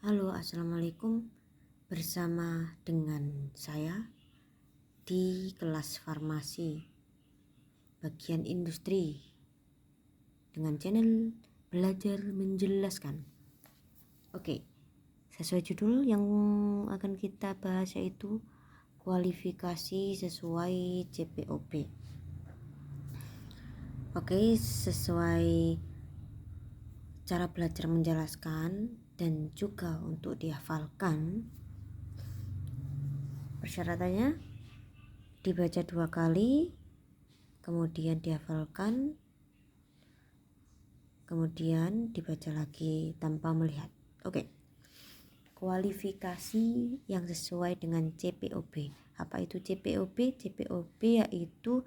Halo, assalamualaikum. Bersama dengan saya di kelas farmasi bagian industri dengan channel belajar menjelaskan. Oke, sesuai judul yang akan kita bahas yaitu kualifikasi sesuai CPOP. Oke, sesuai cara belajar menjelaskan dan juga untuk dihafalkan, persyaratannya dibaca 2 kali, kemudian dihafalkan, kemudian dibaca lagi tanpa melihat. Oke. Kualifikasi yang sesuai dengan CPOP. Apa itu CPOP? CPOP yaitu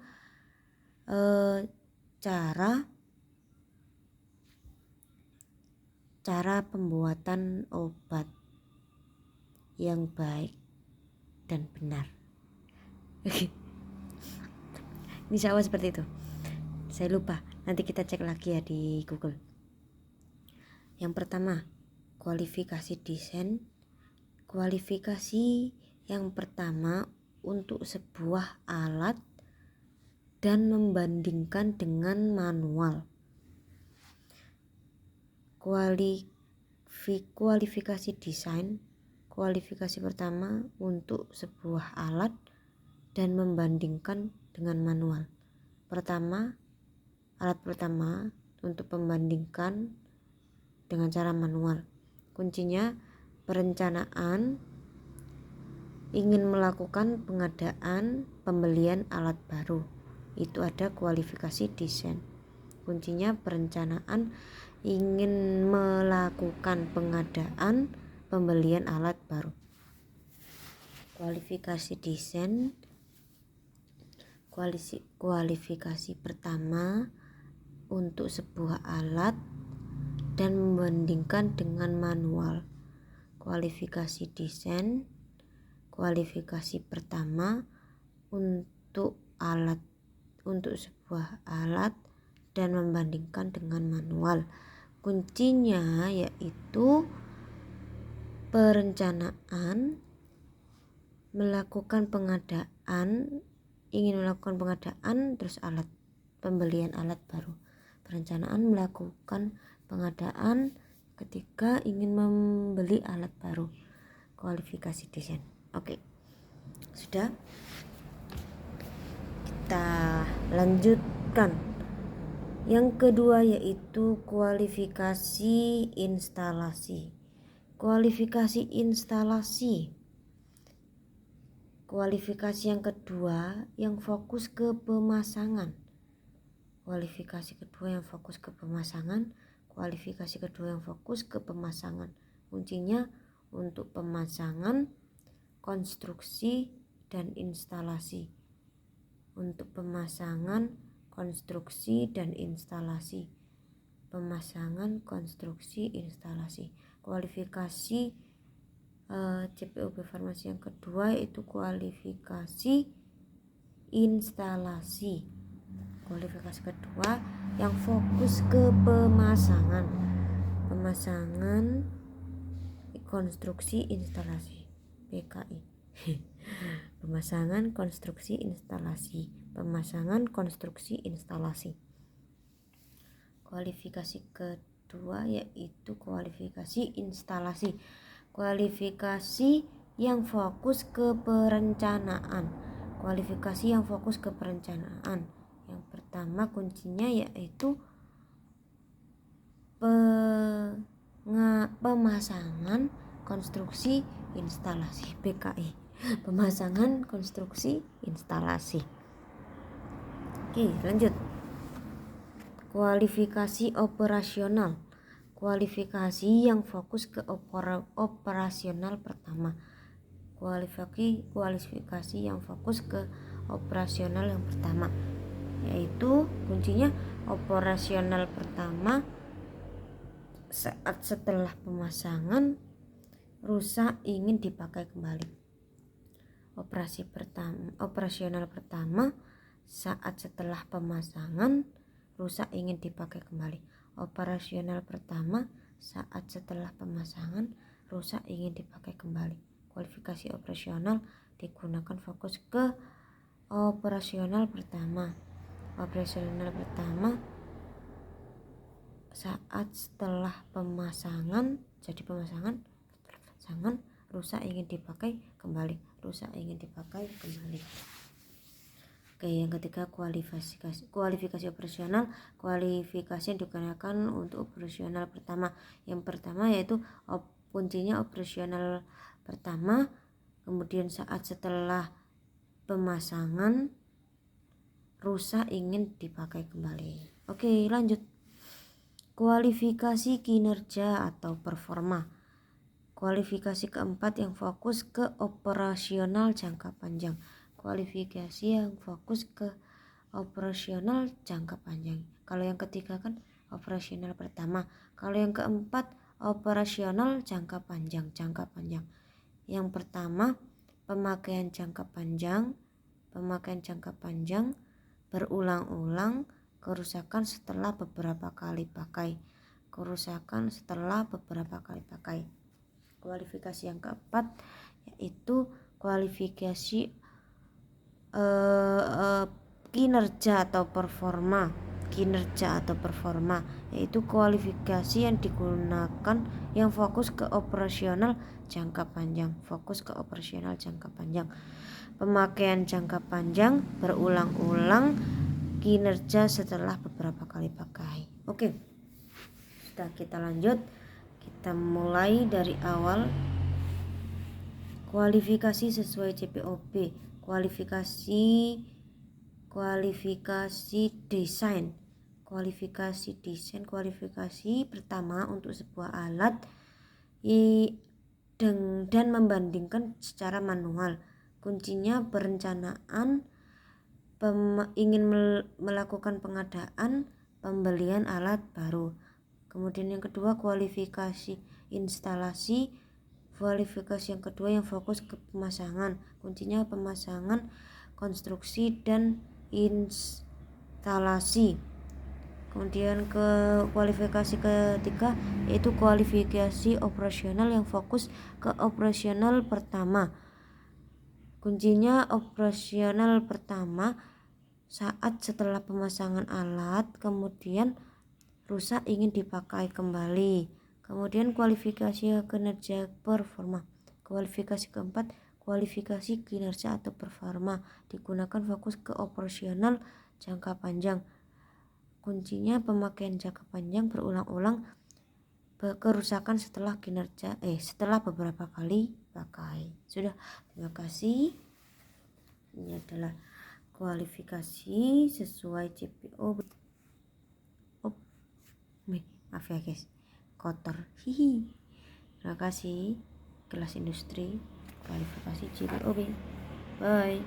cara pembuatan obat yang baik dan benar. Ini sama seperti itu. Saya lupa, nanti kita cek lagi ya di Google. Yang pertama, kualifikasi desain. Kualifikasi yang pertama untuk sebuah alat dan membandingkan dengan manual. Kualifikasi desain. Kualifikasi pertama untuk sebuah alat dan membandingkan dengan manual. Alat pertama untuk membandingkan dengan cara manual. Kuncinya perencanaan, ingin melakukan pengadaan pembelian alat baru. Itu ada kualifikasi desain. Kuncinya perencanaan, ingin melakukan pengadaan pembelian alat baru. Kualifikasi desain. Kualifikasi pertama untuk sebuah alat dan membandingkan dengan manual. Kualifikasi desain. Kualifikasi pertama untuk sebuah alat dan membandingkan dengan manual. Kuncinya yaitu perencanaan, ingin melakukan pengadaan terus pembelian alat baru. Perencanaan melakukan pengadaan ketika ingin membeli alat baru. Kualifikasi desain. Oke. Sudah? Kita lanjutkan. Yang kedua yaitu kualifikasi instalasi. Kualifikasi instalasi. Kualifikasi yang kedua yang fokus ke pemasangan. Kualifikasi kedua yang fokus ke pemasangan. Kualifikasi kedua yang fokus ke pemasangan. Kuncinya untuk pemasangan, konstruksi, dan instalasi. Untuk pemasangan, konstruksi, dan instalasi. Pemasangan, konstruksi, instalasi. Kualifikasi CPOP farmasi yang kedua yaitu kualifikasi instalasi. Kualifikasi kedua yang fokus ke pemasangan, konstruksi, instalasi. PKI. Pemasangan, konstruksi, instalasi. Pemasangan, konstruksi, instalasi. Kualifikasi kedua yaitu kualifikasi instalasi. Kualifikasi yang fokus ke perencanaan. Kualifikasi yang fokus ke perencanaan. Yang pertama kuncinya yaitu pemasangan, konstruksi, instalasi. PKI. Pemasangan, konstruksi, instalasi. Oke, lanjut. Kualifikasi operasional. Kualifikasi yang fokus ke operasional pertama. Kualifikasi yang fokus ke operasional yang pertama yaitu kuncinya operasional pertama saat setelah pemasangan rusak ingin dipakai kembali. Operasional pertama saat setelah pemasangan rusak ingin dipakai kembali. Operasional pertama saat setelah pemasangan rusak ingin dipakai kembali. Kualifikasi operasional digunakan fokus ke operasional pertama. Operasional pertama saat setelah pemasangan rusak ingin dipakai kembali. Oke, yang ketiga kualifikasi operasional. Kualifikasi yang digunakan untuk operasional pertama. Yang pertama yaitu kuncinya operasional pertama, kemudian saat setelah pemasangan rusak ingin dipakai kembali. Oke, lanjut. Kualifikasi kinerja atau performa. Kualifikasi keempat yang fokus ke operasional jangka panjang. Kualifikasi yang fokus ke operasional jangka panjang. Kalau yang ketiga kan operasional pertama. Kalau yang keempat operasional jangka panjang. Yang pertama pemakaian jangka panjang berulang-ulang, kerusakan setelah beberapa kali pakai. Kualifikasi yang keempat yaitu kualifikasi kinerja atau performa, yaitu kualifikasi yang digunakan yang fokus ke operasional jangka panjang. Pemakaian jangka panjang berulang-ulang, kinerja setelah beberapa kali pakai. Oke, sudah, kita lanjut. Kita mulai dari awal. Kualifikasi sesuai JPOB. Kualifikasi desain. Kualifikasi pertama untuk sebuah alat dan membandingkan secara manual. Kuncinya perencanaan, ingin melakukan pengadaan, pembelian alat baru. Kemudian yang kedua kualifikasi instalasi. Kualifikasi yang kedua yang fokus ke pemasangan. Kuncinya pemasangan, konstruksi dan instalasi. Kemudian kualifikasi ketiga yaitu kualifikasi operasional yang fokus ke operasional pertama. Kuncinya operasional pertama saat setelah pemasangan alat kemudian rusak ingin dipakai kembali. Kemudian kualifikasi kinerja performa. Kualifikasi keempat kualifikasi kinerja atau performa, digunakan fokus ke operasional jangka panjang. Kuncinya pemakaian jangka panjang berulang-ulang, kerusakan setelah beberapa kali pakai. Sudah, terima kasih. Ini adalah kualifikasi sesuai JPO. Maaf ya guys, kotor. Terima kasih. Kelas industri kualifikasi JPOB. Bye.